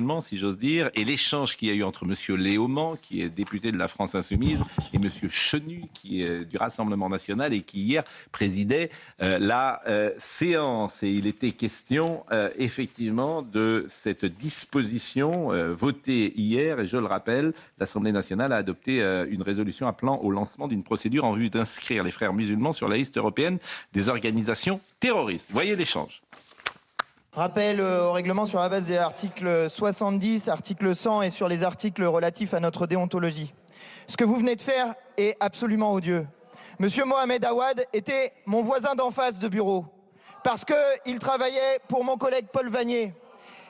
largement, si j'ose dire, et l'échange qu'il y a eu entre M. Léaumont, qui est député de la France Insoumise, et M. Chenu, qui est du Rassemblement National et qui hier présidait la séance. Et il était question effectivement de cette disposition votée hier, et je le rappelle, l'Assemblée nationale a adopté une résolution appelant au lancement d'une procédure en vue d'inscrire les frères musulmans sur la liste européenne des organisations terroristes. Voyez l'échange. Rappel au règlement sur la base de l'article 70, article 100 et sur les articles relatifs à notre déontologie. Ce que vous venez de faire est absolument odieux. Monsieur Mohamed Awad était mon voisin d'en face de bureau parce qu'il travaillait pour mon collègue Paul Vanier.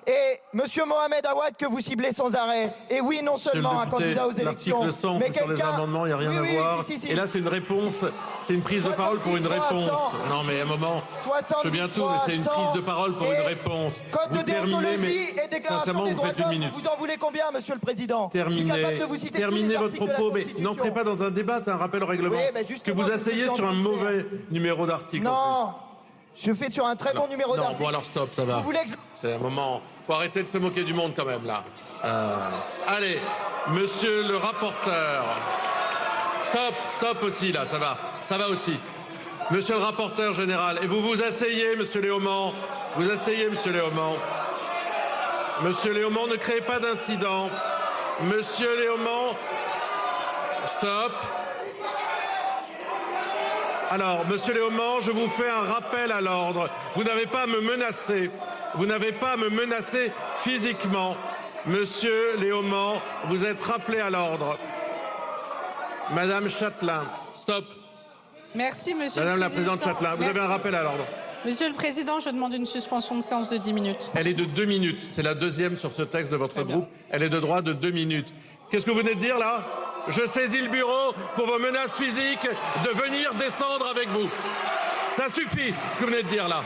Et monsieur Mohamed Awad que vous ciblez sans arrêt. Et oui, non seulement un candidat aux élections, l'article 100, mais sur les amendements, il n'y a rien à voir. Et là, c'est une réponse, c'est une prise de parole pour une réponse. Non, mais à un moment, je veux bien tout, mais c'est une prise de parole pour une réponse. Code de déontologie et déclaration des droits de l'homme, vous en voulez combien, monsieur le Président? Terminez votre propos, mais n'entrez pas dans un débat, c'est un rappel au règlement. Que vous asseyez sur un mauvais numéro d'article. Non, je fais sur un très bon numéro d'article. Bon, alors stop, ça va. Vous voulez que C'est un moment. Faut arrêter de se moquer du monde quand même là. Allez, monsieur le rapporteur. Stop aussi là, ça va aussi. Monsieur le rapporteur général, et vous vous asseyez, monsieur Léaumont. Vous asseyez, monsieur Léaumont. Monsieur Léaumont, ne créez pas d'incident. Monsieur Léaumont, stop. Alors, monsieur Léaumont, je vous fais un rappel à l'ordre. Vous n'avez pas à me menacer. Vous n'avez pas à me menacer physiquement. Monsieur Léaumont, vous êtes rappelé à l'ordre. Madame Châtelain, stop. Merci, monsieur Madame le la Président. présidente Châtelain, vous avez un rappel à l'ordre. Monsieur le Président, je demande une suspension de séance de 10 minutes. Elle est de 2 minutes. C'est la deuxième sur ce texte de votre groupe. Elle est de droit de 2 minutes. Qu'est-ce que vous venez de dire là? Je saisis le bureau pour vos menaces physiques de venir descendre avec vous. Ça suffit, ce que vous venez de dire là.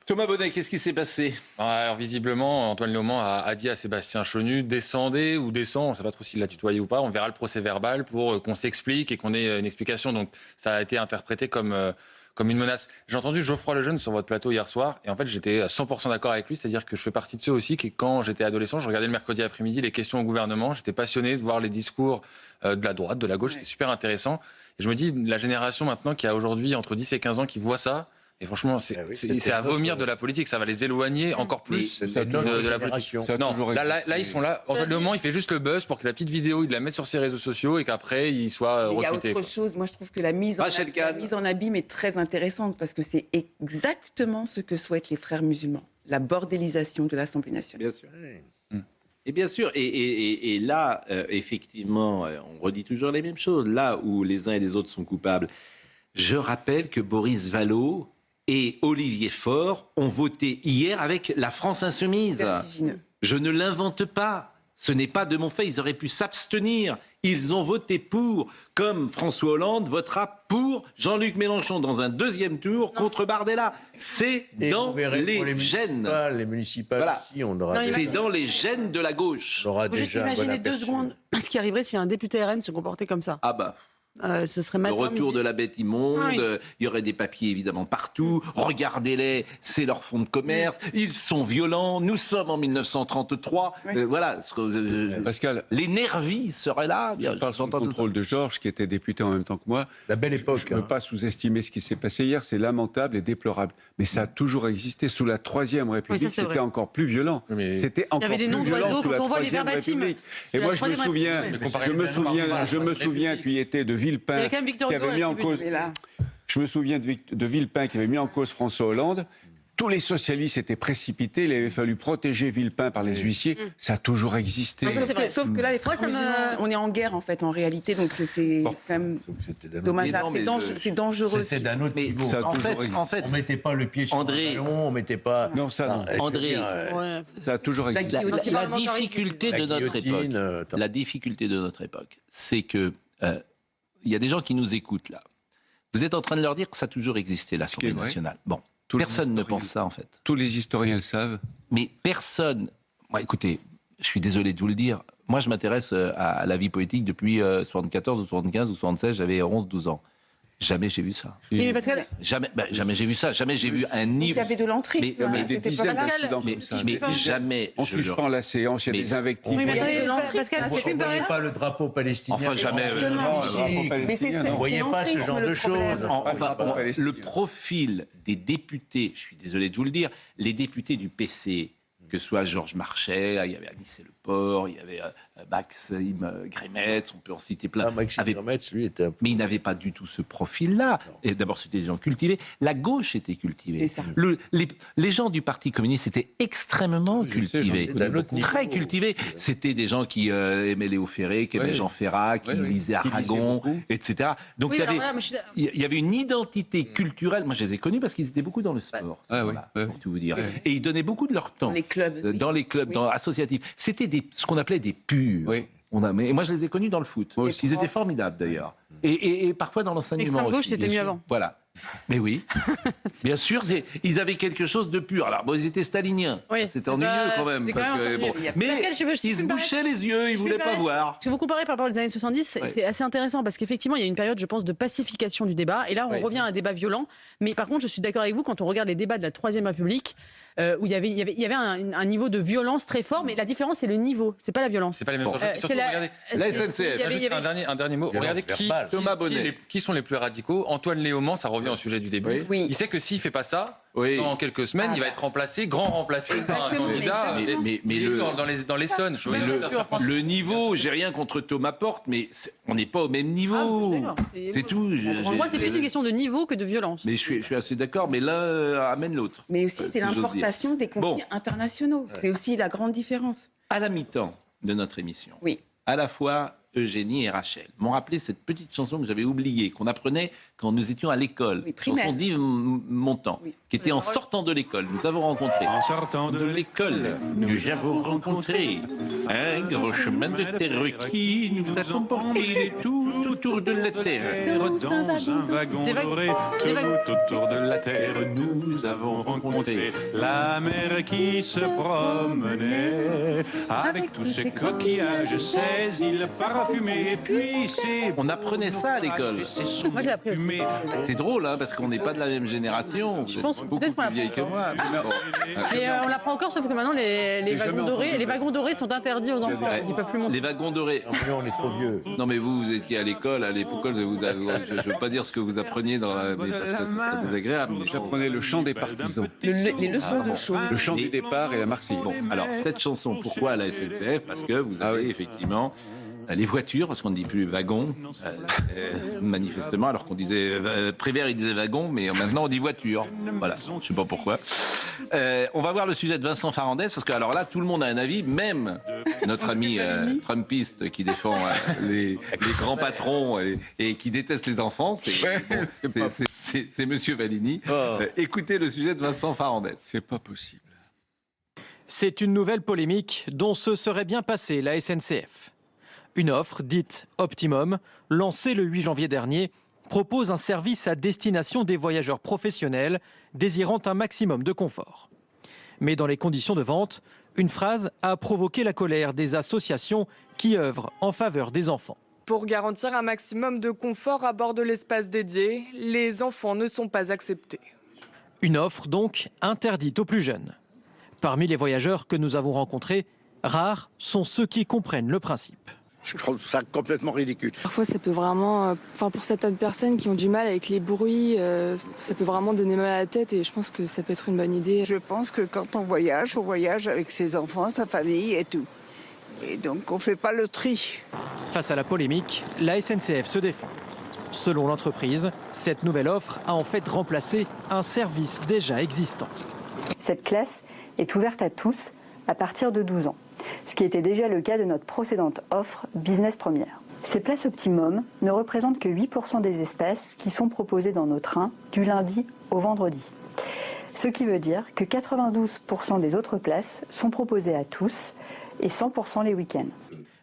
Thomas Bonnet, qu'est-ce qui s'est passé? Alors visiblement, Antoine Léaumont a dit à Sébastien Chenu, descendez ou descend, on ne sait pas trop s'il l'a tutoyé ou pas, on verra le procès verbal pour qu'on s'explique et qu'on ait une explication. Donc ça a été interprété comme une menace. J'ai entendu Geoffroy Lejeune sur votre plateau hier soir, et en fait j'étais à 100% d'accord avec lui, c'est-à-dire que je fais partie de ceux aussi qui, quand j'étais adolescent, je regardais le mercredi après-midi les questions au gouvernement, j'étais passionné de voir les discours de la droite, de la gauche, c'était super intéressant. Et je me dis, la génération maintenant qui a aujourd'hui entre 10 et 15 ans qui voit ça, et franchement, c'est à vomir de la politique. Ça va les éloigner encore plus de la politique. Non, là, ils sont là. En fait, le moment, il fait juste le buzz pour que la petite vidéo, il la mette sur ses réseaux sociaux et qu'après, il soit recruté. Il y a autre chose. Moi, je trouve que la mise en abîme est très intéressante parce que c'est exactement ce que souhaitent les frères musulmans. La bordélisation de l'Assemblée nationale. Bien sûr. Et bien sûr, et là, effectivement, on redit toujours les mêmes choses. Là où les uns et les autres sont coupables, je rappelle que Boris Vallaud et Olivier Faure ont voté hier avec la France Insoumise. Vertigineux. Je ne l'invente pas. Ce n'est pas de mon fait. Ils auraient pu s'abstenir. Ils ont voté pour, comme François Hollande votera pour Jean-Luc Mélenchon dans un deuxième tour contre Bardella. C'est dans les gènes. Les municipales voilà. aussi, on aura. C'est dans les gènes de la gauche. On aura faut juste imaginer 2 secondes ce qui arriverait si un député RN se comportait comme ça. Ah bah. Ce serait le retour de la bête immonde, il y aurait des papiers évidemment partout, regardez-les, c'est leur fonds de commerce, ils sont violents, nous sommes en 1933, voilà, Pascal, les nervis seraient là. Je parle sous le contrôle de Georges, qui était député en même temps que moi. La belle époque. Je ne veux pas sous-estimer ce qui s'est passé hier, c'est lamentable et déplorable. Mais ça a toujours existé. Sous la Troisième République, c'était encore plus violent. C'était encore plus violent. Il y avait des noms d'oiseaux quand on voit les verbatims. Et moi, je me souviens qu'il était de Villepin qui avait mis en cause. Je me souviens de Villepin qui avait mis en cause François Hollande. Tous les socialistes étaient précipités. Il avait fallu protéger Villepin par les huissiers. Ça a toujours existé. Ça, c'est vrai. Sauf que là, les frères musulmans, on est en guerre en fait, en réalité. Donc c'est quand même dommageable. C'est dangereux. C'était d'un autre niveau. En fait, on mettait pas le pied sur le ballon, on mettait pas. Non, ça non. André, ça a toujours existé. La difficulté de notre époque, la difficulté de notre époque, c'est que il y a des gens qui nous écoutent là. Vous êtes en train de leur dire que ça a toujours existé, l'Assemblée nationale. Bon, personne ne pense ça en fait. Tous les historiens le savent. Mais personne... Moi, écoutez, je suis désolé de vous le dire. Moi, je m'intéresse à la vie politique depuis 74 ou 75 ou 76, j'avais 11-12 ans. Jamais j'ai vu ça. Mais Pascal... Jamais j'ai vu ça. Jamais j'ai vu un niveau. Il y avait de l'entrisme. Mais des dizaines d'incidents comme ça. Mais jamais. On suspend la séance, il y a des invectives. Oui, mais attendez, Pascal, Vous ne voyez pas le drapeau palestinien. Enfin, jamais. Vous ne voyez pas ce genre de choses. Enfin, le profil des députés, je suis désolé de vous le dire, les députés du PC, que ce soit Georges Marchais, il y avait Anicet Le Port, il y avait Maxime Grémetz, on peut en citer plein. Maxime Grémetz, lui, était un peu... Mais il n'avait pas du tout ce profil-là. Et d'abord, c'était des gens cultivés. La gauche était cultivée. Les gens du Parti communiste étaient extrêmement cultivés. Très cultivés. C'était des gens qui aimaient Léo Ferré, qui aimaient Jean Ferrat, qui lisaient Aragon, etc. Donc il y avait une identité culturelle. Moi, je les ai connus parce qu'ils étaient beaucoup dans le sport, pour tout vous dire. Et ils donnaient beaucoup de leur temps. Dans les clubs associatifs. C'était ce qu'on appelait des purs. Et moi, je les ai connus dans le foot. Ils étaient formidables, d'ailleurs. Et parfois dans l'enseignement aussi. L'extrême gauche, c'était mieux avant. Voilà. Mais oui, bien sûr, ils avaient quelque chose de pur. Alors, ils étaient staliniens. C'était ennuyeux quand même. Mais ils se bouchaient les yeux, ils ne voulaient pas voir. Si vous comparez par rapport aux années 70, c'est assez intéressant parce qu'effectivement, il y a une période, je pense, de pacification du débat. Et là, on revient à un débat violent. Mais par contre, je suis d'accord avec vous, quand on regarde les débats de la Troisième République, où il y avait un niveau de violence très fort, mais la différence, c'est le niveau, c'est pas la violence. C'est pas les mêmes choses. Surtout, regardez, la SNCF. Juste un dernier mot. Regardez qui sont les plus radicaux. Antoine Léaumont, ça revient au sujet du début. Il sait que s'il fait pas ça, dans quelques semaines, il va être remplacé par un candidat. Dans l'Essonne. Le niveau, j'ai rien contre Thomas Porte, mais on n'est pas au même niveau. C'est tout. Pour moi, c'est plus une question de niveau que de violence. Mais je suis assez d'accord, mais l'un amène l'autre. Mais aussi, c'est l'importation des conflits internationaux. C'est aussi la grande différence. À la mi-temps de notre émission, à la fois Eugénie et Rachel m'ont rappelé cette petite chanson que j'avais oubliée, qu'on apprenait quand nous étions à l'école. Chanson d'Yves Montand, qui était En sortant de l'école. Nous avons rencontré. En sortant de l'école, nous avons rencontré un grand chemin de terre qui nous a emporté tout autour de la terre. Dans un wagon doré, tout autour de la terre, nous avons rencontré la mer qui se promenait avec tous ses coquillages, ses îles parfumées. Puis on apprenait ça à l'école. Moi, j'ai appris aussi. C'est drôle, parce qu'on n'est pas de la même génération. Je pense beaucoup plus vieille que moi. Mais on l'apprend encore, sauf que maintenant, les wagons dorés sont interdits aux enfants. Ils ne peuvent plus monter. Les wagons dorés. On est trop vieux. Non, mais vous étiez à l'école. À l'époque, je ne veux pas dire ce que vous appreniez parce que c'est désagréable. J'apprenais le chant des partisans. Les leçons de choses. Le chant du départ et la Marseillaise. Bon, alors, cette chanson, pourquoi à la SNCF? Parce que vous avez effectivement les voitures, parce qu'on ne dit plus wagon, manifestement, alors qu'on disait Prévert, il disait wagon, mais maintenant on dit voiture. Voilà, je ne sais pas pourquoi. On va voir le sujet de Vincent Farandès, parce que alors là, tout le monde a un avis, même notre ami trumpiste qui défend les grands patrons et qui déteste les enfants, c'est Monsieur Valigny. Écoutez le sujet de Vincent Farandès. C'est pas possible. C'est une nouvelle polémique dont se serait bien passée la SNCF. Une offre, dite Optimum, lancée le 8 janvier dernier, propose un service à destination des voyageurs professionnels désirant un maximum de confort. Mais dans les conditions de vente, une phrase a provoqué la colère des associations qui œuvrent en faveur des enfants. Pour garantir un maximum de confort à bord de l'espace dédié, les enfants ne sont pas acceptés. Une offre donc interdite aux plus jeunes. Parmi les voyageurs que nous avons rencontrés, rares sont ceux qui comprennent le principe. Je trouve ça complètement ridicule. Parfois, ça peut vraiment, pour certaines personnes qui ont du mal avec les bruits, ça peut vraiment donner mal à la tête et je pense que ça peut être une bonne idée. Je pense que quand on voyage avec ses enfants, sa famille et tout. Et donc, on ne fait pas le tri. Face à la polémique, la SNCF se défend. Selon l'entreprise, cette nouvelle offre a en fait remplacé un service déjà existant. Cette classe est ouverte à tous à partir de 12 ans. Ce qui était déjà le cas de notre précédente offre Business Première. Ces places Optimum ne représentent que 8% des espaces qui sont proposés dans nos trains du lundi au vendredi. Ce qui veut dire que 92% des autres places sont proposées à tous et 100% les week-ends.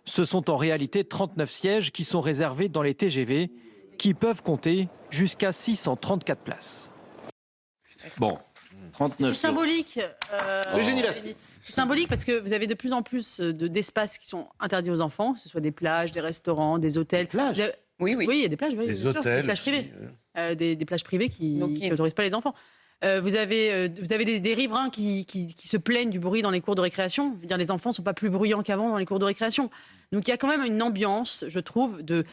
Ce sont en réalité 39 sièges qui sont réservés dans les TGV qui peuvent compter jusqu'à 634 places. Bon, 39. C'est symbolique. C'est symbolique parce que vous avez de plus en plus d'espaces qui sont interdits aux enfants, que ce soit des plages, des restaurants, des hôtels. Oui, oui. Oui, il y a des plages, oui, Les hôtels, des plages privées. Des plages privées qui n'autorisent pas les enfants. Vous avez des riverains qui se plaignent du bruit dans les cours de récréation. Je veux dire, les enfants ne sont pas plus bruyants qu'avant dans les cours de récréation. Donc il y a quand même une ambiance, je trouve, de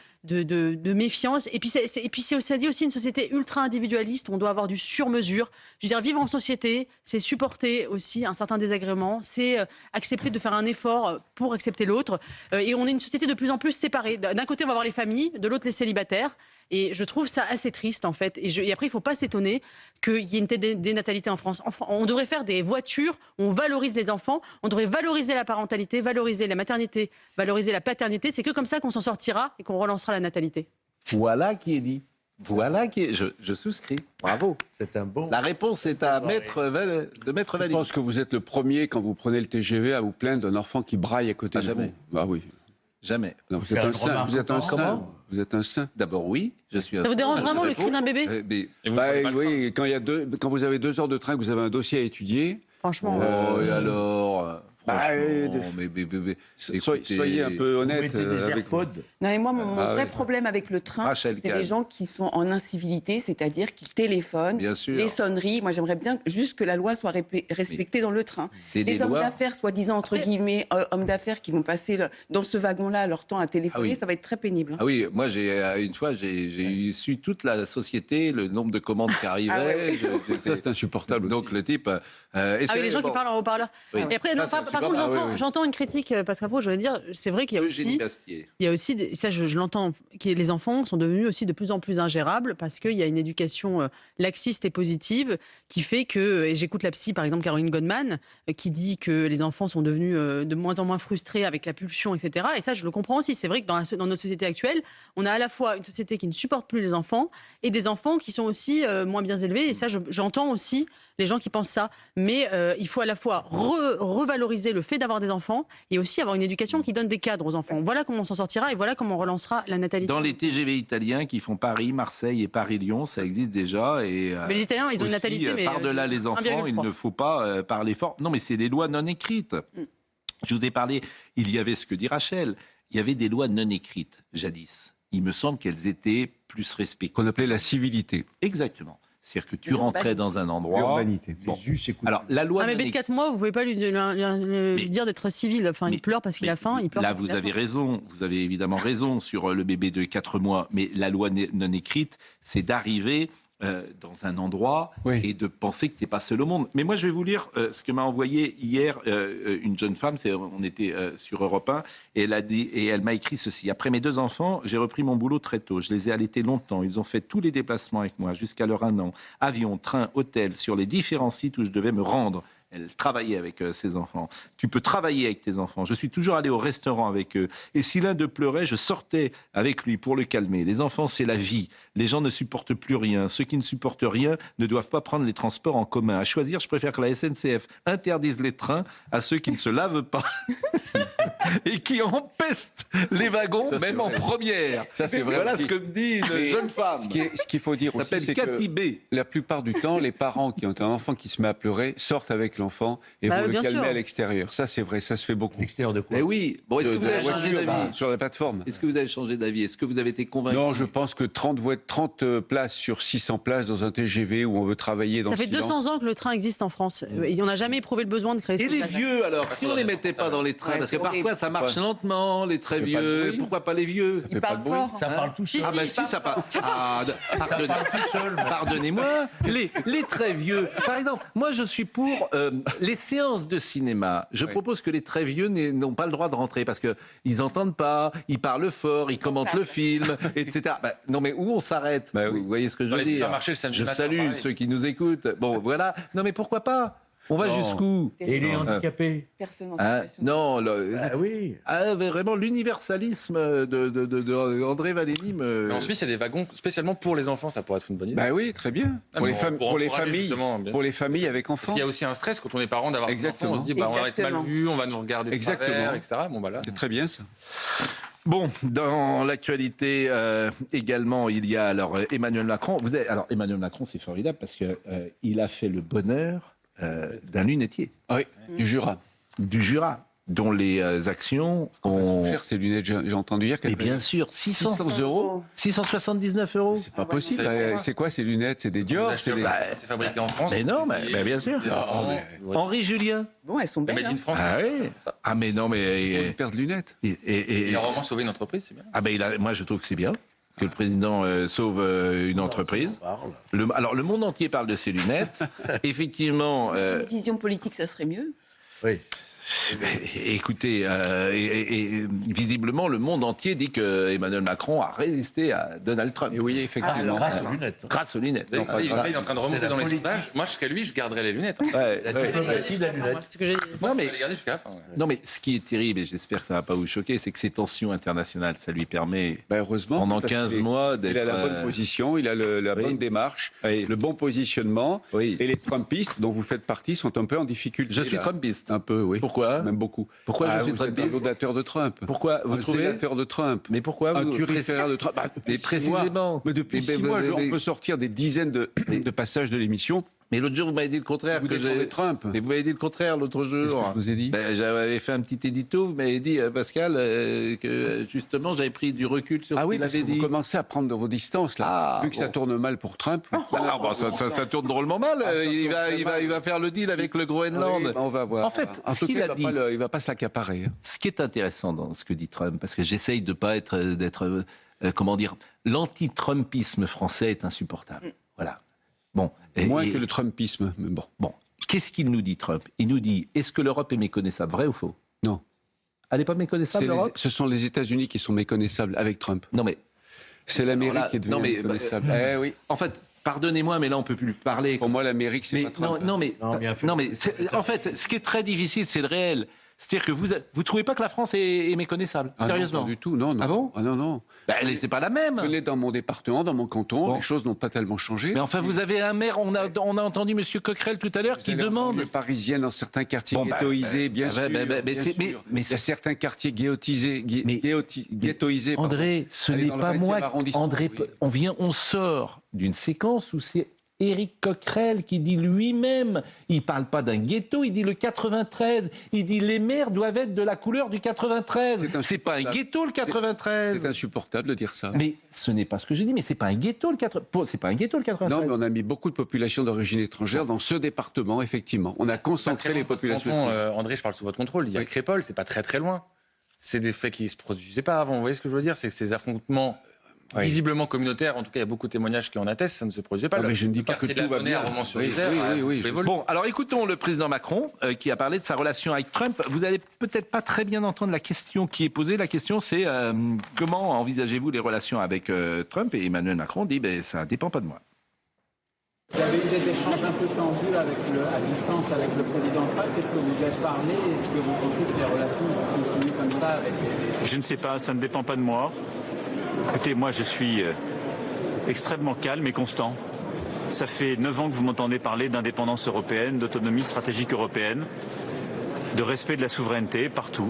méfiance. Et puis ça dit aussi une société ultra individualiste où on doit avoir du sur-mesure. Je veux dire, vivre en société, c'est supporter aussi un certain désagrément, c'est accepter de faire un effort pour accepter l'autre. Et on est une société de plus en plus séparée. D'un côté, on va avoir les familles, de l'autre, les célibataires. Et je trouve ça assez triste, en fait. Et après, il ne faut pas s'étonner qu'il y ait une telle dénatalité en France. On devrait faire des voitures où on valorise les enfants, on devrait valoriser la parentalité, valoriser la maternité, valoriser la paternité. C'est que comme ça qu'on s'en sortira et qu'on relancera la natalité. Voilà qui est dit. Voilà qui est... Je souscris. Bravo. C'est un bon... La réponse est à Maître Valli. Je pense que vous êtes le premier, quand vous prenez le TGV, à vous plaindre d'un enfant qui braille à côté de vous. Bah oui. Jamais. Non, vous êtes un saint. Vous êtes un saint. Vous êtes un saint. D'abord, oui, je suis un saint. Ça vous dérange vraiment le cri d'un bébé oui, quand vous avez 2 heures de train, que vous avez un dossier à étudier. Franchement. Oh, et alors soyez un peu honnête avec vous. Non, et moi, mon vrai problème avec le train, c'est les gens qui sont en incivilité, c'est-à-dire qui téléphonent, les sonneries. Moi, j'aimerais bien juste que la loi soit respectée dans le train. Les hommes d'affaires, soi-disant, entre guillemets, hommes d'affaires qui vont passer dans ce wagon-là leur temps à téléphoner, ça va être très pénible. Ah oui, moi, une fois, j'ai su toute la société, le nombre de commandes qui arrivaient. Ça, c'est insupportable aussi. Donc, le type... les gens qui parlent en haut-parleur. Oui. Et après, par contre, j'entends une critique, parce qu'après, je voulais dire, c'est vrai qu'il y a aussi, ça je l'entends, que les enfants sont devenus aussi de plus en plus ingérables, parce qu'il y a une éducation laxiste et positive qui fait que, et j'écoute la psy, par exemple, Caroline Goldman, qui dit que les enfants sont devenus de moins en moins frustrés avec la pulsion, etc. Et ça, je le comprends aussi. C'est vrai que dans notre société actuelle, on a à la fois une société qui ne supporte plus les enfants, et des enfants qui sont aussi moins bien élevés. Et ça, j'entends aussi les gens qui pensent ça. Mais il faut à la fois revaloriser le fait d'avoir des enfants et aussi avoir une éducation qui donne des cadres aux enfants. Voilà comment on s'en sortira et voilà comment on relancera la natalité. Dans les TGV italiens qui font Paris, Marseille et Paris-Lyon, ça existe déjà. Et, mais les Italiens, ils ont une natalité. Mais par-delà les enfants, il ne faut pas parler fort. Non, mais c'est des lois non écrites. Je vous ai parlé, il y avait ce que dit Rachel, il y avait des lois non écrites, jadis. Il me semble qu'elles étaient plus respectées. Qu'on appelait la civilité. Exactement. C'est-à-dire que tu rentrais dans un endroit... L'urbanité. Bon. Alors, la loi... mais bébé de 4 mois, vous ne pouvez pas lui dire d'être civil. Enfin, il pleure parce qu'il a faim, il pleure là, vous avez raison. Vous avez évidemment raison sur le bébé de 4 mois. Mais la loi non écrite, c'est d'arriver dans un endroit et de penser que tu n'es pas seul au monde. Mais moi, je vais vous lire ce que m'a envoyé hier une jeune femme. On était sur Europe 1 et elle m'a écrit ceci. Après mes 2 enfants, j'ai repris mon boulot très tôt. Je les ai allaités longtemps. Ils ont fait tous les déplacements avec moi jusqu'à leur 1 an. Avion, train, hôtel, sur les différents sites où je devais me rendre. Elle travaillait avec ses enfants. Tu peux travailler avec tes enfants. Je suis toujours allé au restaurant avec eux. Et si l'un d'eux pleurait, je sortais avec lui pour le calmer. Les enfants, c'est la vie. Les gens ne supportent plus rien. Ceux qui ne supportent rien ne doivent pas prendre les transports en commun. À choisir, je préfère que la SNCF interdise les trains à ceux qui ne se lavent pas et qui empestent les wagons, ça, même en première. Ça, c'est vrai. Voilà ce que me dit une jeune femme. Ce qu'il faut dire aussi, c'est que la plupart du temps, les parents qui ont un enfant qui se met à pleurer sortent avec l'enfant et vont le calmer à l'extérieur. Ça, c'est vrai, ça se fait beaucoup. L'extérieur de quoi? Eh oui. Bon, est-ce que vous avez changé d'avis sur la plateforme? Est-ce que vous avez changé d'avis? Est-ce que vous avez été convaincu? Non, je pense que 30 places sur 600 places dans un TGV où on veut travailler dans le silence. Ça fait 200 ans que le train existe en France. Et on n'a jamais éprouvé le besoin de créer. Et les vieux, alors? Si on les mettait pas dans les trains, parce que parfois ça marche lentement, les très vieux. Pourquoi pas les vieux? Ça fait pas de bruit. Ça parle tout seul. Ah bah si, ça parle. Pardonnez-moi. Les très vieux. Par exemple, moi je suis pour les séances de cinéma. Je propose que les très vieux n'ont pas le droit de rentrer parce qu'ils n'entendent pas, ils parlent fort, ils commentent le film, etc. Non mais où on s'arrête? Vous voyez ce que je veux dire? Je salue ceux qui nous écoutent. Bon, voilà. Non mais pourquoi pas? On va jusqu'où? Et les handicapés? Personne en situation. Non, oui. Vraiment, l'universalisme de André Valény me... En Suisse, il y a des wagons spécialement pour les enfants, ça pourrait être une bonne idée. Bah oui, très bien. Pour les familles avec enfants. Parce qu'il y a aussi un stress quand on est parent d'avoir des enfants. On se dit, on va être mal vu, on va nous regarder de travers, etc. Bon, bah là. C'est très bien ça. Bon, dans l'actualité également, il y a alors Emmanuel Macron. Alors Emmanuel Macron, c'est formidable parce que il a fait le bonheur d'un lunetier. Oui, du Jura. Du Jura. dont les actions ont... cher ces lunettes, j'ai entendu dire qu'elles... Mais bien sûr, 600 €. 679 €. C'est pas possible. C'est quoi ces lunettes? C'est des Dior? C'est fabriqué en France. Mais non, mais bien sûr. Henri Julien. Bon, elles sont belles. Made in France. Ah oui. Ah mais non, mais... Une paire de lunettes. Il a vraiment sauvé une entreprise, c'est bien. Ah ben moi je trouve que c'est bien que le président sauve une entreprise. Alors le monde entier parle de ces lunettes. Effectivement... Une vision politique, ça serait mieux. Oui. Écoutez, visiblement, le monde entier dit que Emmanuel Macron a résisté à Donald Trump. Et oui, effectivement. Grâce aux lunettes. Grâce aux lunettes. Il est en train de remonter dans les sondages. Moi, je serais lui, je garderais les lunettes. La diplomatie de la lunette. C'est ce que j'ai dit. Non, mais ce qui est terrible, et j'espère que ça ne va pas vous choquer, c'est que ces tensions internationales, ça lui permet, heureusement, pendant 15 mois, d'être... Il a la bonne position, il a la bonne démarche, le bon positionnement. Et les Trumpistes, dont vous faites partie, sont un peu en difficulté. Je suis Trumpiste. Un peu, oui. Pourquoi? Même beaucoup. Pourquoi je suis vous êtes un laudateur de Trump? Pourquoi vous trouvez? Sénateur de Trump. Mais pourquoi un turiféraire de Trump? Mais précisément. Mais depuis 6 mois, on peut sortir des dizaines de passages de l'émission. Mais l'autre jour, vous m'avez dit le contraire. Vous défendez Trump. Mais vous m'avez dit le contraire l'autre jour. Qu'est-ce que je vous ai dit? J'avais fait un petit édito. Vous m'avez dit, Pascal, que justement, j'avais pris du recul sur ce qu'il avait dit. Vous commencez à prendre vos distances, là. Vu que ça tourne mal pour Trump. Ça tourne drôlement mal. Il va faire le deal avec le Groenland. Oui, on va voir. En fait, ce qu'il a dit... il ne va pas se l'accaparer. Ce qui est intéressant dans ce que dit Trump, parce que j'essaye de ne pas d'être comment dire, l'anti-Trumpisme français est insupportable. Voilà. Bon, moins que le Trumpisme, mais bon. Bon, qu'est-ce qu'il nous dit, Trump? Il nous dit, est-ce que l'Europe est méconnaissable? Vrai ou faux? Non. Elle n'est pas méconnaissable, l'Europe? Ce sont les États-Unis qui sont méconnaissables avec Trump. Non, mais... C'est l'Amérique qui est devenue méconnaissable. Oui. En fait, pardonnez-moi, mais là, on ne peut plus parler. Pour moi, l'Amérique, c'est pas Trump. Non, mais en fait, ce qui est très difficile, c'est le réel. C'est-à-dire que vous ne trouvez pas que la France est méconnaissable? Sérieusement? Non, pas du tout, non. Ah bon? Ah non. C'est pas la même. Venez dans mon département, dans mon canton, les choses n'ont pas tellement changé. Mais enfin, vous avez un maire, on a entendu M. Coquerel tout à l'heure qui demande... Les Parisiennes dans certains quartiers ghettoisés, bien sûr. Mais il y a certains quartiers ghettoisés. André, ce n'est pas moi. André, on sort d'une séquence où c'est Éric Coquerel qui dit lui-même, il ne parle pas d'un ghetto, il dit le 93, il dit les maires doivent être de la couleur du 93. C'est pas un ghetto le 93. C'est insupportable de dire ça. Mais ce n'est pas ce que je dis, mais c'est pas un ghetto le 93. C'est pas un ghetto le 93. Non, mais on a mis beaucoup de populations d'origine étrangère dans ce département, effectivement. On a concentré les populations. André, je parle sous votre contrôle, il y a Crépol, c'est pas très loin. C'est des faits qui ne se produisaient pas avant. Vous voyez ce que je veux dire? C'est que ces affrontements visiblement communautaires, en tout cas il y a beaucoup de témoignage qui en attestent, ça ne se produisait pas. Mais je ne dis pas que tout va bien. Oui. Bon, alors écoutons le président Macron qui a parlé de sa relation avec Trump. Vous n'allez peut-être pas très bien entendre la question qui est posée. La question c'est comment envisagez-vous les relations avec Trump? Et Emmanuel Macron dit ça ne dépend pas de moi. Il y avait eu des échanges un peu tendus à distance avec le président Trump. Est-ce que vous êtes parlé? Est-ce que vous pensez que les relations vont continuer comme ça avec Je ne sais pas, ça ne dépend pas de moi. Écoutez, moi je suis extrêmement calme et constant. Ça fait 9 ans que vous m'entendez parler d'indépendance européenne, d'autonomie stratégique européenne, de respect de la souveraineté partout.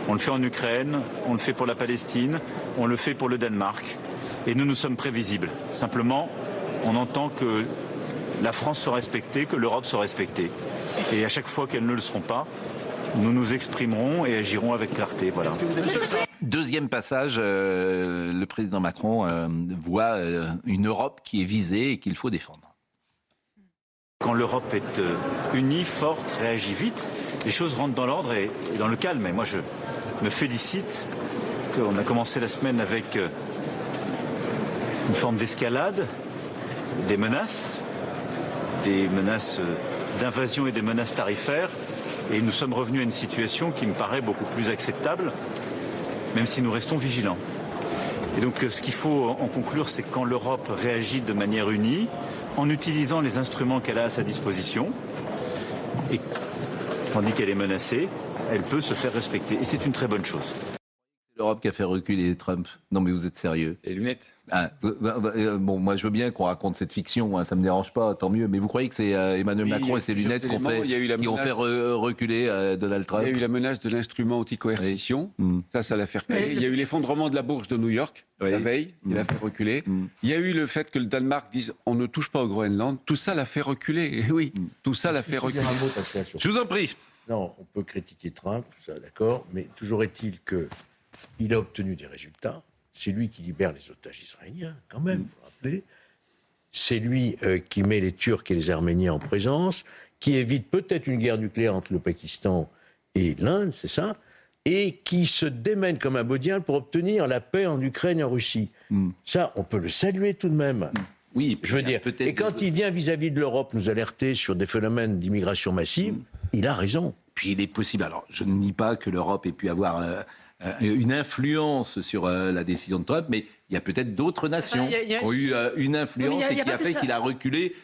On le fait en Ukraine, on le fait pour la Palestine, on le fait pour le Danemark. Et nous sommes prévisibles. Simplement, on entend que la France soit respectée, que l'Europe soit respectée. Et à chaque fois qu'elles ne le seront pas, nous nous exprimerons et agirons avec clarté. Voilà. Deuxième passage, le président Macron voit une Europe qui est visée et qu'il faut défendre. Quand l'Europe est unie, forte, réagit vite, les choses rentrent dans l'ordre et dans le calme. Et moi, je me félicite qu'on a commencé la semaine avec une forme d'escalade, des menaces d'invasion et des menaces tarifaires. Et nous sommes revenus à une situation qui me paraît beaucoup plus acceptable, même si nous restons vigilants. Et donc ce qu'il faut en conclure, c'est que quand l'Europe réagit de manière unie, en utilisant les instruments qu'elle a à sa disposition, et tandis qu'elle est menacée, elle peut se faire respecter. Et c'est une très bonne chose. L'Europe qui a fait reculer Trump. Non mais vous êtes sérieux? Les lunettes. Bon, moi je veux bien qu'on raconte cette fiction, ça ne me dérange pas, tant mieux. Mais vous croyez que c'est Emmanuel Macron et ses lunettes qui ont fait reculer Donald Trump? Il y a eu la menace de l'instrument anti-coercition, ça l'a fait reculer. Il y a eu l'effondrement de la bourse de New York, la veille, il a fait reculer. Il y a eu le fait que le Danemark dise on ne touche pas au Groenland, tout ça l'a fait reculer. Et oui, tout ça l'a fait reculer. Je vous en prie. Non, on peut critiquer Trump, ça d'accord, mais toujours est-il qu'il a obtenu des résultats. C'est lui qui libère les otages israéliens, quand même, il faut rappeler. C'est lui qui met les Turcs et les Arméniens en présence, qui évite peut-être une guerre nucléaire entre le Pakistan et l'Inde, c'est ça, et qui se démène comme un baudial pour obtenir la paix en Ukraine et en Russie. Ça, on peut le saluer tout de même. Oui, je veux dire. Et quand il vient vis-à-vis de l'Europe nous alerter sur des phénomènes d'immigration massive, il a raison. Puis il est possible, alors je ne nie pas que l'Europe ait pu avoir une influence sur la décision de Trump, mais il y a peut-être d'autres nations qui ont eu une influence et qui a fait qu'il a reculé.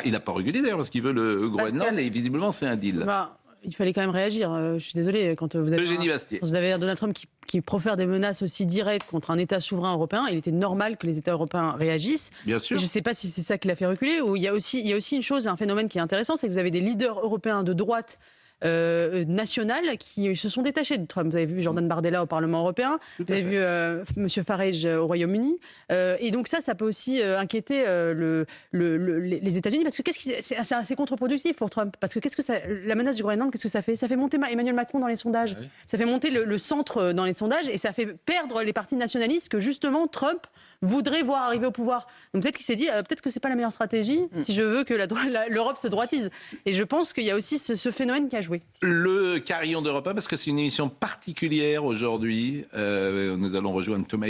Il n'a pas reculé d'ailleurs parce qu'il veut le Groenland et visiblement c'est un deal. Il fallait quand même réagir. Je suis désolée, quand vous avez Donald Trump qui profère des menaces aussi directes contre un État souverain européen, il était normal que les États européens réagissent. Bien sûr. Et je ne sais pas si c'est ça qui l'a fait reculer, ou il y a aussi une chose, un phénomène qui est intéressant, c'est que vous avez des leaders européens de droite nationales qui se sont détachés de Trump. Vous avez vu Jordan Bardella au Parlement européen, vous avez vu M. Farage au Royaume-Uni, et donc ça peut aussi inquiéter les États-Unis, parce que c'est assez contre-productif pour Trump, parce que la menace du Groenland, qu'est-ce que ça fait? Ça fait monter Emmanuel Macron dans les sondages, ça fait monter le centre dans les sondages, et ça fait perdre les partis nationalistes que justement Trump voudrait voir arriver au pouvoir. Donc peut-être qu'il s'est dit, peut-être que c'est pas la meilleure stratégie si je veux que l'Europe se droitise. Et je pense qu'il y a aussi ce phénomène qui a joué. Le Carillon d'Europe 1, parce que c'est une émission particulière aujourd'hui. Nous allons rejoindre Thomas